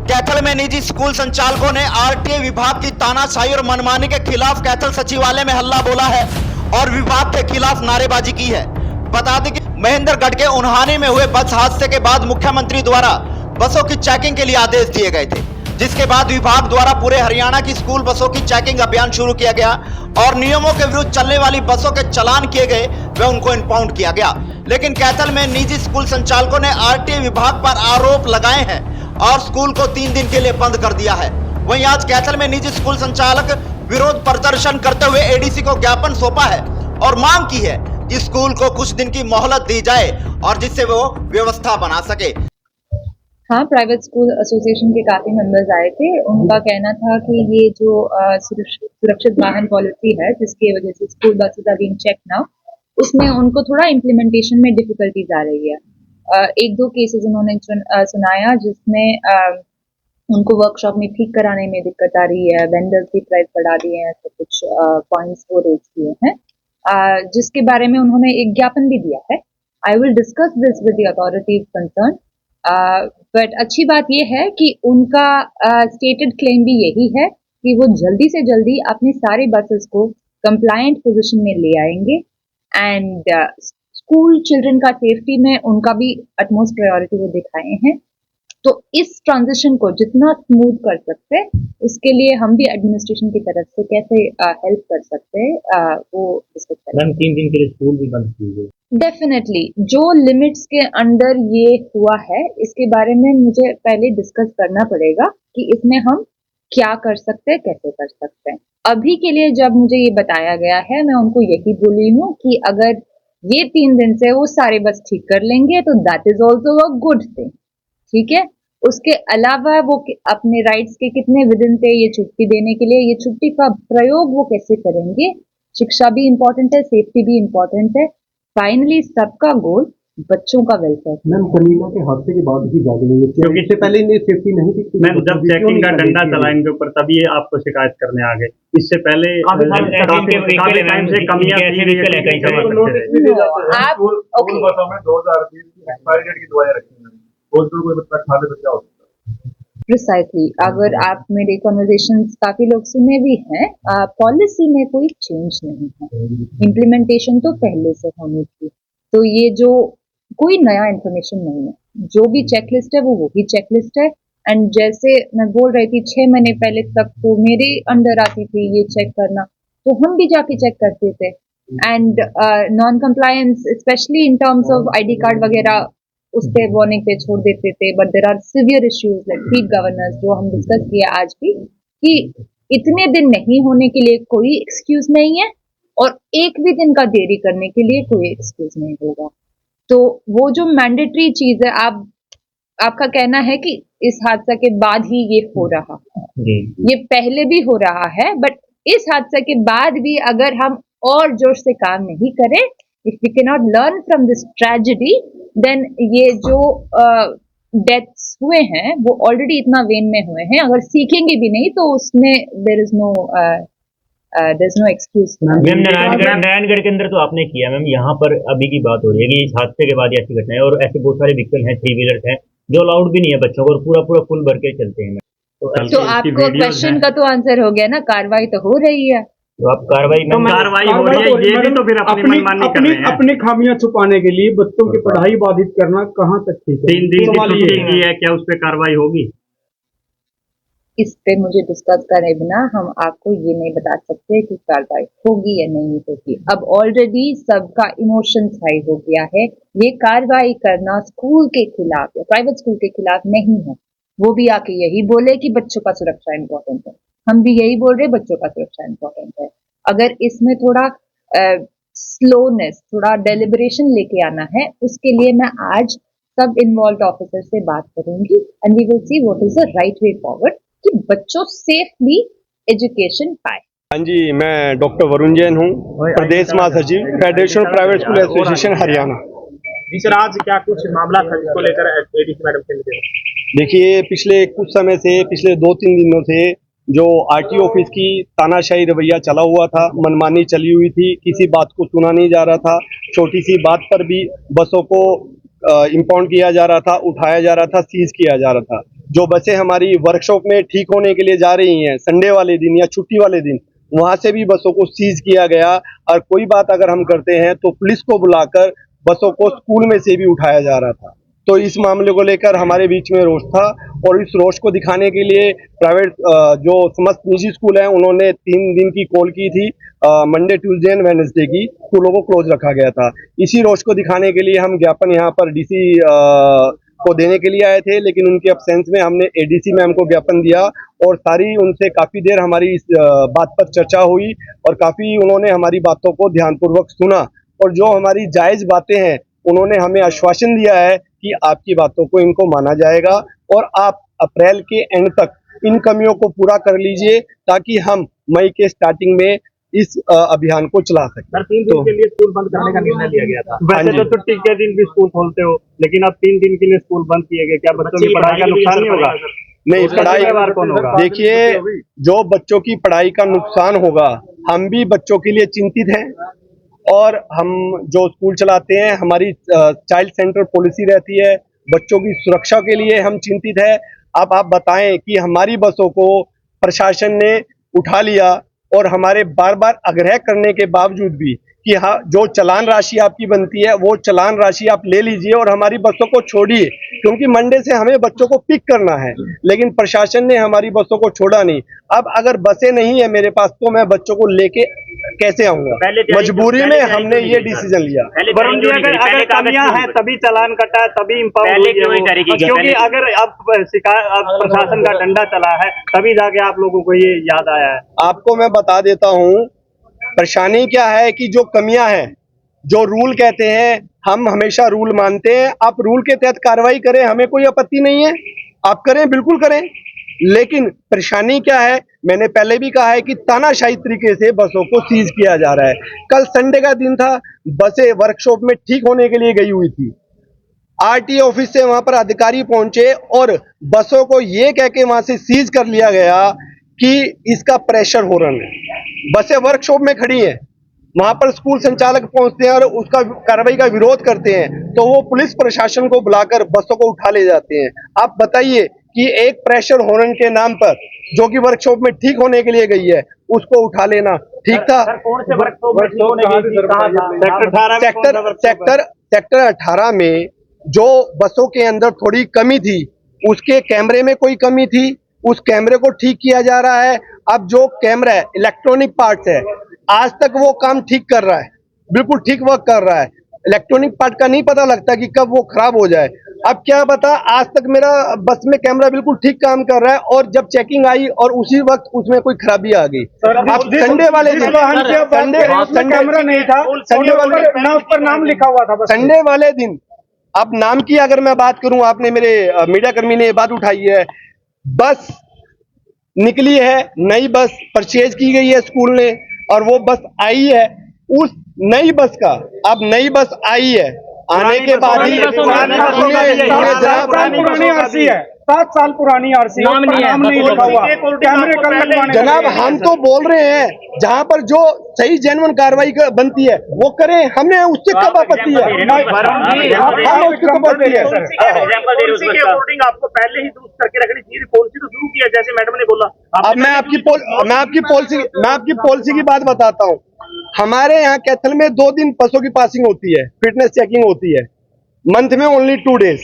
कैथल में निजी स्कूल संचालकों ने आरटीए विभाग की तानाशाही और मनमानी के खिलाफ कैथल सचिवालय में हल्ला बोला है और विभाग के खिलाफ नारेबाजी की है। बता दें कि महेंद्रगढ़ के उन्हानी में हुए बस हादसे के बाद मुख्यमंत्री द्वारा बसों की चेकिंग के लिए आदेश दिए गए थे, जिसके बाद विभाग द्वारा पूरे हरियाणा की स्कूल बसों की चेकिंग अभियान शुरू किया गया और नियमों के विरुद्ध चलने वाली बसों के चालान किए गए व उनको इम्पाउंड किया गया। लेकिन कैथल में निजी स्कूल संचालकों ने आरटीए विभाग पर आरोप लगाए हैं और स्कूल को 3 दिन के लिए बंद कर दिया है। वहीं आज कैथल में निजी स्कूल संचालक विरोध प्रदर्शन करते हुए एडीसी को ज्ञापन सौंपा है और मांग की है कि स्कूल को कुछ दिन की मोहलत दी जाए और जिससे वो व्यवस्था बना सके। हाँ, प्राइवेट स्कूल एसोसिएशन के काफी मेंबर्स आए थे। उनका कहना था कि ये जो सुरक्षित वाहन पॉलिसी है, जिसकी वजह से school buses are being check now, उसमें उनको थोड़ा इम्प्लीमेंटेशन में डिफिकल्टीज आ रही है। 1-2 केसेस उन्होंने सुनाया जिसमें उनको वर्कशॉप में ठीक कराने में दिक्कत आ रही है, वेंडर्स की प्राइस बढ़ा दिए हैं, तो कुछ पॉइंट्स वो रेज किए हैं, जिसके बारे में उन्होंने एक ज्ञापन भी दिया है। I will discuss this with the authorities concern. But अच्छी बात यह है कि उनका स्टेटेड क्लेम भी यही है कि वो जल्दी से जल्दी अपने सारे बसेस को कंप्लायंट पोजीशन में ले आएंगे एंड स्कूल चिल्ड्रन का सेफ्टी में उनका भी अटमोस्ट प्रायोरिटी वो दिखाए हैं। तो इस ट्रांजिशन को जितना स्मूथ कर सकते हैं उसके लिए हम भी एडमिनिस्ट्रेशन की तरफ से कैसे हेल्प कर सकते हैं वो डिस्कस करेंगे। मैम 3 दिन के लिए स्कूल भी बंद किए गए। डेफिनेटली जो लिमिट्स के अंदर ये हुआ है इसके बारे में मुझे पहले डिस्कस करना पड़ेगा कि इसमें हम क्या कर सकते हैं, कैसे कर सकते हैं। अभी के लिए जब मुझे ये बताया गया है मैं उनको यही बोली हूँ कि अगर ये 3 दिन से वो सारे बस ठीक कर लेंगे तो that is also a good thing, ठीक है। उसके अलावा वो अपने राइट्स के कितने विदिन थे ये छुट्टी देने के लिए, ये छुट्टी का प्रयोग वो कैसे करेंगे, शिक्षा भी इम्पोर्टेंट है, सेफ्टी भी इम्पोर्टेंट है। फाइनली सबका गोल बच्चों का वेलफेयर। मैम कमीना के हादसे के बाद ही जागे हैं क्योंकि इससे पहले इन्हें सेफ्टी नहीं थी। मैम जब चेकिंग का डंडा चला इनके ऊपर तभी ये आपको शिकायत करने आ गए। इससे पहले काफी टाइम से कमियां आप ओके 2020 की एक्सपायरी डेट की दवाइयां रखी हैं, रोज कोई बच्चा खा ले तो क्या होता है। प्रिसाइसली, अगर आप मेरे कन्वर्सेशंस काफी लोग सुने भी हैं, पॉलिसी में कोई चेंज नहीं है, इम्प्लीमेंटेशन तो पहले से होनी थी। तो ये जो कोई नया इन्फॉर्मेशन नहीं है, जो भी चेकलिस्ट है वो वही चेकलिस्ट है। एंड जैसे मैं बोल रही थी 6 महीने पहले तक तो मेरे अंडर आती थी ये चेक करना, तो हम भी जाके चेक करते थे। And non compliance specially in terms of ID card वगैरह उस पे वार्निंग पे छोड़ देते थे। But there are severe issues like feed governance जो हम डिस्कस किया आज भी, कि इतने दिन नहीं होने के लिए कोई एक्सक्यूज नहीं है और एक भी दिन का देरी करने के लिए कोई एक्सक्यूज नहीं होगा। तो वो जो मैंडेटरी चीज है, आपका कहना है कि इस हादसा के बाद ही ये हो रहा है, ये पहले भी हो रहा है, बट इस हादसा के बाद भी अगर हम और जोर से काम नहीं करें, if we can not learn from this tragedy, then ये जो डेथ्स हुए हैं वो ऑलरेडी इतना वेन में हुए हैं, अगर सीखेंगे भी नहीं तो उसमें there is no excuse. Ma'am Narayangarh के अंदर तो आपने किया मैम, यहाँ पर अभी की बात हो रही है कि इस हादसे के बाद ऐसी घटनाएं और ऐसे बहुत सारे व्हीकल हैं, 3 व्हीलर्स हैं जो अलाउड भी नहीं है बच्चों को और पूरा फुल भर के चलते हैं। तो आपको क्वेश्चन का तो आंसर हो गया ना, कार्रवाई तो हो रही है। तो आप कार्रवाई हो रही है, ये भी तो फिर अपनी खामियां छुपाने के लिए बच्चों की पढ़ाई बाधित करना कहाँ तक ठीक है? 3 दिन की छुट्टी है, क्या उस पर कार्रवाई होगी? इस पे मुझे डिस्कस करे बिना हम आपको ये नहीं बता सकते कि कार्रवाई होगी या नहीं होगी। अब ऑलरेडी सबका इमोशन हाई हो गया है। ये कार्रवाई करना स्कूल के खिलाफ या प्राइवेट स्कूल के खिलाफ नहीं है। वो भी आके यही बोले कि बच्चों का सुरक्षा इम्पोर्टेंट है, हम भी यही बोल रहे बच्चों का सुरक्षा इम्पोर्टेंट है। अगर इसमें थोड़ा स्लोनेस, थोड़ा डेलिब्रेशन लेके आना है, उसके लिए मैं आज सब इन्वॉल्व ऑफिसर से बात करूंगी and we will see what is the right way forward कि बच्चों सेफली एजुकेशन पाए। हाँ जी, मैं डॉक्टर वरुण जैन हूँ, प्रदेश महासचिव federation private school association Haryana. जी सर, आज क्या कुछ मामला था जिसको लेकर एडीसी मैडम से मिले? देखिए, पिछले कुछ समय से, पिछले 2-3 दिनों से जो आरटीओ ऑफिस की तानाशाही रवैया चला हुआ था, मनमानी चली हुई थी, किसी बात को सुना नहीं जा रहा था, छोटी सी बात पर भी बसों को इम्पाउंड किया जा रहा था, उठाया जा रहा था, सीज किया जा रहा था, जो बसें हमारी वर्कशॉप में ठीक होने के लिए जा रही हैं संडे वाले दिन या छुट्टी वाले दिन, वहां से भी बसों को सीज किया गया। और कोई बात अगर हम करते हैं तो पुलिस को बुलाकर बसों को स्कूल में से भी उठाया जा रहा था। तो इस मामले को लेकर हमारे बीच में रोष था, और इस रोष को दिखाने के लिए प्राइवेट जो समस्त निजी स्कूल हैं उन्होंने 3 दिन की कॉल की थी, मंडे, ट्यूसडे एंड वेडनेसडे की। स्कूलों को क्लोज रखा गया था। इसी रोष को दिखाने के लिए हम ज्ञापन यहाँ पर डीसी को देने के लिए आए थे, लेकिन उनके अब्सेंस में हमने एडीसी मैम को ज्ञापन दिया और सारी उनसे काफी देर हमारी इस बात पर चर्चा हुई और काफी उन्होंने हमारी बातों को ध्यानपूर्वक सुना, और जो हमारी जायज बातें हैं उन्होंने हमें आश्वासन दिया है कि आपकी बातों को इनको माना जाएगा और आप अप्रैल के एंड तक इन कमियों को पूरा कर लीजिए ताकि हम मई के स्टार्टिंग में इस अभियान को चला सकें। सर 3 दिन के लिए स्कूल बंद करने का निर्णय लिया गया था। वैसे तो छुट्टी के दिन भी स्कूल खोलते हो, लेकिन अब 3 दिन के लिए स्कूल बंद किए गए, क्या बच्चों की पढ़ाई का नुकसान नहीं होगा? नहीं, पढ़ाई कौन होगा? देखिए, जो बच्चों की पढ़ाई का नुकसान होगा, हम भी बच्चों के लिए चिंतित हैं, और हम जो स्कूल चलाते हैं हमारी चाइल्ड सेंटर पॉलिसी रहती है, बच्चों की सुरक्षा के लिए हम चिंतित है। अब आप बताएं कि हमारी बसों को प्रशासन ने उठा लिया और हमारे बार बार आग्रह करने के बावजूद भी कि हाँ, जो चालान राशि आपकी बनती है वो चालान राशि आप ले लीजिए और हमारी बसों को छोड़िए, क्योंकि मंडे से हमें बच्चों को पिक करना है। लेकिन प्रशासन ने हमारी बसों को छोड़ा नहीं। अब अगर बसें नहीं है मेरे पास तो मैं बच्चों को लेके कैसे आऊंगा? मजबूरी में हमने ये डिसीजन लिया। वरुण जी, अगर कमियां हैं तभी चालान कटा है, तभी इम्पावर, क्योंकि अगर अब प्रशासन का डंडा चला है तभी जाके आप लोगों को ये याद आया है। आपको मैं बता देता हूँ परेशानी क्या है कि जो कमियां हैं, जो रूल कहते हैं, हम हमेशा रूल मानते हैं। आप रूल के तहत कार्रवाई करें, हमें कोई आपत्ति नहीं है, आप करें, बिल्कुल करें। लेकिन परेशानी क्या है, मैंने पहले भी कहा है कि तानाशाही तरीके से बसों को सीज किया जा रहा है। कल संडे का दिन था, बसें वर्कशॉप में ठीक होने के लिए गई हुई थी। आरटीए ऑफिस से वहां पर अधिकारी पहुंचे और बसों को ये कह के वहां से सीज कर लिया गया कि इसका प्रेशर हो रहा है। बसें वर्कशॉप में खड़ी हैं, वहां पर स्कूल संचालक पहुंचते हैं और उसका कार्रवाई का विरोध करते हैं, तो वो पुलिस प्रशासन को बुलाकर बसों को उठा ले जाते हैं। आप बताइए कि एक प्रेशर हॉर्न के नाम पर जो कि वर्कशॉप में ठीक होने के लिए गई है, उसको उठा लेना ठीक था? सेक्टर 18 में जो बसों के अंदर थोड़ी कमी थी, उसके कैमरे में कोई कमी थी, उस कैमरे को ठीक किया जा रहा है। अब जो कैमरा है, इलेक्ट्रॉनिक पार्ट्स है, आज तक वो काम ठीक कर रहा है, बिल्कुल ठीक वर्क कर रहा है। इलेक्ट्रॉनिक पार्ट का नहीं पता लगता कि कब वो खराब हो जाए। अब क्या पता, आज तक मेरा बस में कैमरा बिल्कुल ठीक काम कर रहा है, और जब चेकिंग आई और उसी वक्त उसमें कोई खराबी आ गई। अब संडे वाले दिन कैमरा नहीं था, संडे वाले ना उस पर नाम लिखा हुआ था, संडे वाले दिन। अब नाम की अगर मैं बात करूं, आपने मेरे मीडिया कर्मी ने ये बात उठाई है, बस निकली है, नई बस परचेज की गई है स्कूल ने, और वो बस आई है। उस नई बस का, अब नई बस आई है, आने के बाद ही पुरानी आरसी है, 7 साल पुरानी आरसी, नाम नहीं लिखा हुआ, कैमरे कल लगवाने। जनाब, हम तो बोल रहे हैं जहां पर जो सही जेन्युइन कार्रवाई बनती है वो करें, हमने उससे कब आपत्ति है? आपको पहले ही दुरुस्त करके रखनी चाहिए, पॉलिसी तो शुरू किया जैसे मैडम ने बोला। अब मैं आपकी पॉलिसी की बात बताता हूँ। हमारे यहाँ कैथल में 2 दिन बसों की पासिंग होती है, फिटनेस चेकिंग होती है, मंथ में ओनली 2 डेज,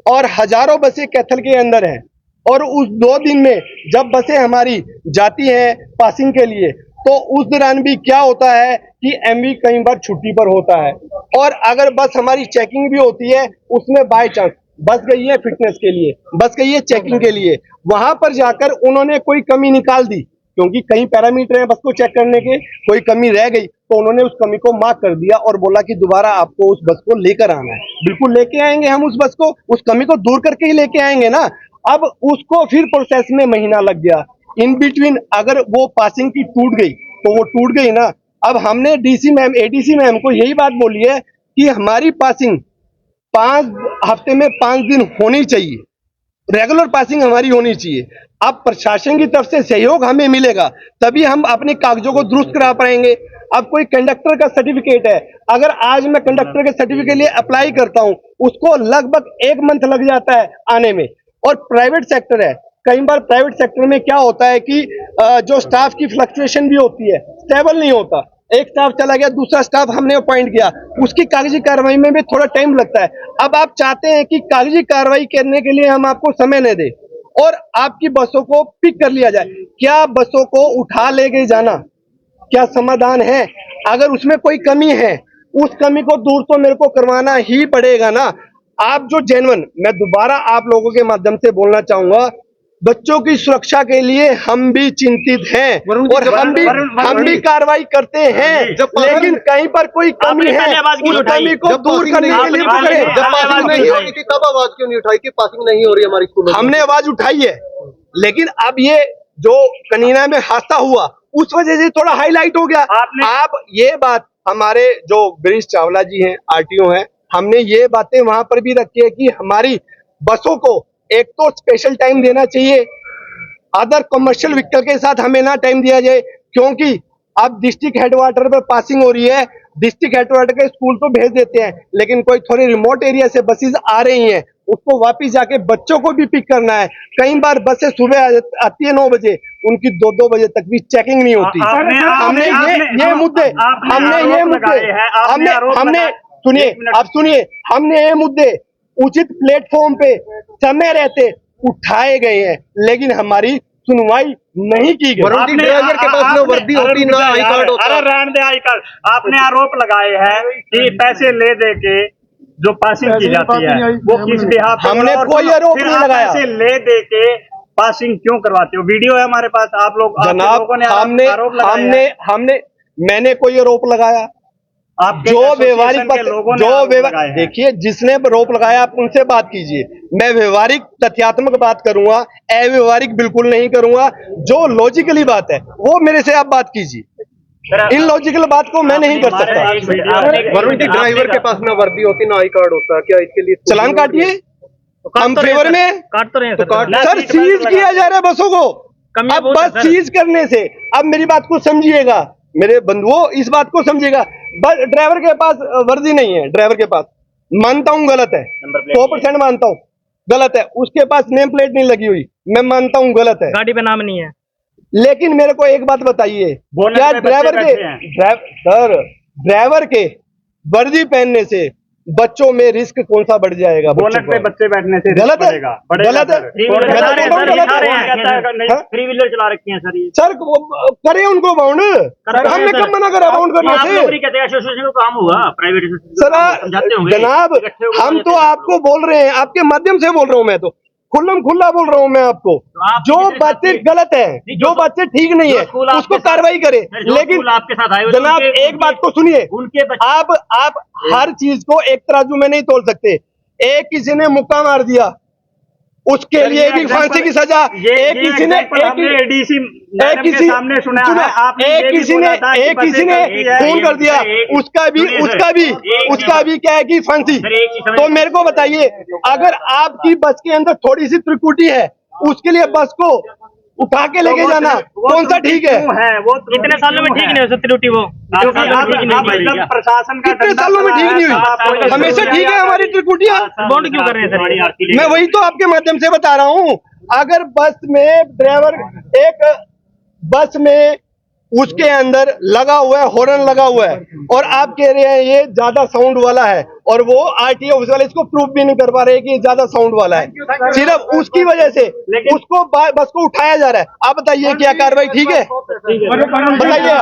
और हजारों बसें कैथल के अंदर हैं। और उस 2 दिन में जब बसें हमारी जाती हैं पासिंग के लिए, तो उस दौरान भी क्या होता है कि एमवी कई बार छुट्टी पर होता है, और अगर बस हमारी चेकिंग भी होती है, उसमें बाय चांस बस गई है फिटनेस के लिए, बस गई है चेकिंग के लिए, वहां पर जाकर उन्होंने कोई कमी निकाल दी, क्योंकि कई पैरामीटर हैं बस को चेक करने के, कोई कमी रह गई तो उन्होंने उस कमी को मार्क कर दिया और बोला कि दोबारा आपको उस बस को लेकर आना है। बिल्कुल लेके आएंगे हम उस बस को, उस कमी को दूर करके ही लेके आएंगे ना। अब उसको फिर प्रोसेस में महीना लग गया। इन बिटवीन अगर वो पासिंग की टूट गई तो वो टूट गई ना। अब हमने डीसी मैम, एडीसी मैम को यही बात बोली है कि हमारी पासिंग 5 हफ्ते में 5 दिन होनी चाहिए, रेगुलर पासिंग हमारी होनी चाहिए। अब प्रशासन की तरफ से सहयोग हमें मिलेगा तभी हम अपने कागजों को दुरुस्त करा पाएंगे। अब कोई कंडक्टर का सर्टिफिकेट है, अगर आज मैं कंडक्टर के सर्टिफिकेट के लिए अप्लाई करता हूं, उसको लगभग 1 मंथ लग जाता है आने में। और प्राइवेट सेक्टर है। कई बार प्राइवेट सेक्टर में क्या होता है कि जो स्टाफ की फ्लक्चुएशन भी होती है, स्टेबल नहीं होता। एक स्टाफ चला गया, दूसरा स्टाफ हमने अपॉइंट किया, उसकी कागजी कार्रवाई में भी थोड़ा टाइम लगता है। अब आप चाहते हैं कि कागजी कार्रवाई करने के लिए हम आपको समय न दें और आपकी बसों को पिक कर लिया जाए। क्या बसों को उठा ले गए जाना क्या समाधान है? अगर उसमें कोई कमी है, उस कमी को दूर तो मेरे को करवाना ही पड़ेगा ना। आप जो जेन्युइन, मैं दोबारा आप लोगों के माध्यम से बोलना चाहूंगा, बच्चों की सुरक्षा के लिए हम भी चिंतित हैं और हम भी कार्रवाई करते हैं, लेकिन कहीं पर कोई कमी है, उस कमी को दूर करने के लिए करें। जब पासिंग नहीं हो रही थी तब आवाज क्यों नहीं उठाई कि पासिंग नहीं हो रही हमारी स्कूल? हमने आवाज उठाई है, लेकिन अब ये जो कनीना में हादसा हुआ उस वजह से थोड़ा हाईलाइट हो गया। आप ये बात, हमारे जो गिरीश चावला जी हैं, आरटीओ हैं, हमने ये बातें वहां पर भी रखी है कि हमारी बसों को एक तो स्पेशल टाइम देना चाहिए, अदर कमर्शियल व्हीकल के साथ हमें ना टाइम दिया जाए, क्योंकि अब डिस्ट्रिक्ट हेडक्वार्टर पर पासिंग हो रही है, डिस्ट्रिक्ट हेडक्वार्टर के स्कूल तो भेज देते हैं, लेकिन कोई थोड़ी रिमोट एरिया से बसेस आ रही हैं, उसको वापिस जाके बच्चों को भी पिक करना है। कई बार बसें सुबह आती है 9 बजे, उनकी 2-2 बजे तक भी चेकिंग नहीं होती। हमने ये मुद्दे उचित प्लेटफॉर्म पे समय रहते उठाए गए हैं, लेकिन हमारी सुनवाई नहीं की गई। ड्राइवर के पास में वर्दी होती ना आई कार्ड होता। अरे रहने दे आई कार्ड। आपने आरोप लगाए हैं कि पैसे ले दे के जो पासिंग की जाती है वो किस बिहाफ? हमने कोई आरोप नहीं लगाया। पैसे ले दे के पासिंग क्यों करवाते हो? वीडियो है हमारे पास, आप लोग जनाब, हमने मैंने कोई आरोप लगाया? जो व्यवहारिक देखिए, जिसने आरोप लगाया आप उनसे बात कीजिए। मैं व्यवहारिक तथ्यात्मक बात करूंगा, अव्यवहारिक बिल्कुल नहीं करूंगा। जो लॉजिकली बात है वो मेरे से आप बात कीजिए, इन लॉजिकल बात को मैं नहीं कर सकता। वरुण जी, ड्राइवर के पास ना वर्दी होती ना आई कार्ड होता, क्या इसके लिए चलान काटिए? हम फेवर में काट तो रहे हैं सर, सीज किया जा रहा है बसों को। अब बस सीज करने से, अब मेरी बात को समझिएगा मेरे बंधुओं, इस बात को समझिएगा। बस ड्राइवर के पास वर्दी नहीं है, ड्राइवर के पास, मानता हूं गलत है, 100% मानता हूं गलत है। उसके पास नेम प्लेट नहीं लगी हुई, मैं मानता हूं गलत है, गाड़ी पे नाम नहीं है। लेकिन मेरे को एक बात बताइए, क्या ड्राइवर के वर्दी पहनने से बच्चों में रिस्क कौन सा बढ़ जाएगा? बोनट पे बच्चे बैठने से गलत है, गलत है। थ्री व्हीलर चला रखी है सर, ये सर करे उनको बाउंड, हमने कब मना करा बाउंड करने से? एसोसिएशन को काम हुआ प्राइवेट सर जनाब, हम तो आपको बोल रहे हैं, आपके माध्यम से बोल रहा हूँ, मैं तो खुल्लम खुल्ला बोल रहा हूँ मैं आपको। जो बातें गलत है, जो बातें ठीक नहीं है, उसको कार्रवाई करे। लेकिन आपके साथ आए जनाब एक बात को सुनिए, आप हर चीज को एक तराजू में नहीं तोल सकते। एक किसी ने मुक्का मार दिया, उसके लिए भी फांसी की सजा, एक किसी ने खून कर दिया, उसका भी क्या है कि फांसी। तो मेरे को बताइए, अगर आपकी बस के अंदर थोड़ी सी त्रिकुटी है, उसके लिए बस को उठा के लेके जाना कौन सा ठीक है? कितने सालों में ठीक नहीं हो सकती त्रुटि? वो प्रशासन का कितने सालों में ठीक नहीं हुई? हमेशा ठीक है हमारी त्रिकुटियां। बॉन्ड क्यों कर रहे हैं सर? मैं वही तो आपके माध्यम से बता रहा हूँ। अगर बस में ड्राइवर, एक बस में उसके अंदर लगा हुआ है, हॉर्न लगा हुआ है, और आप कह रहे हैं ये ज्यादा साउंड वाला है, और वो आरटीओ ऑफिस वाले इसको प्रूफ भी नहीं कर पा रहे कि ये ज्यादा साउंड वाला है। सिर्फ उसकी वजह से उसको बस को उठाया जा रहा है। आप बताइए क्या कार्रवाई ठीक है? बताइए।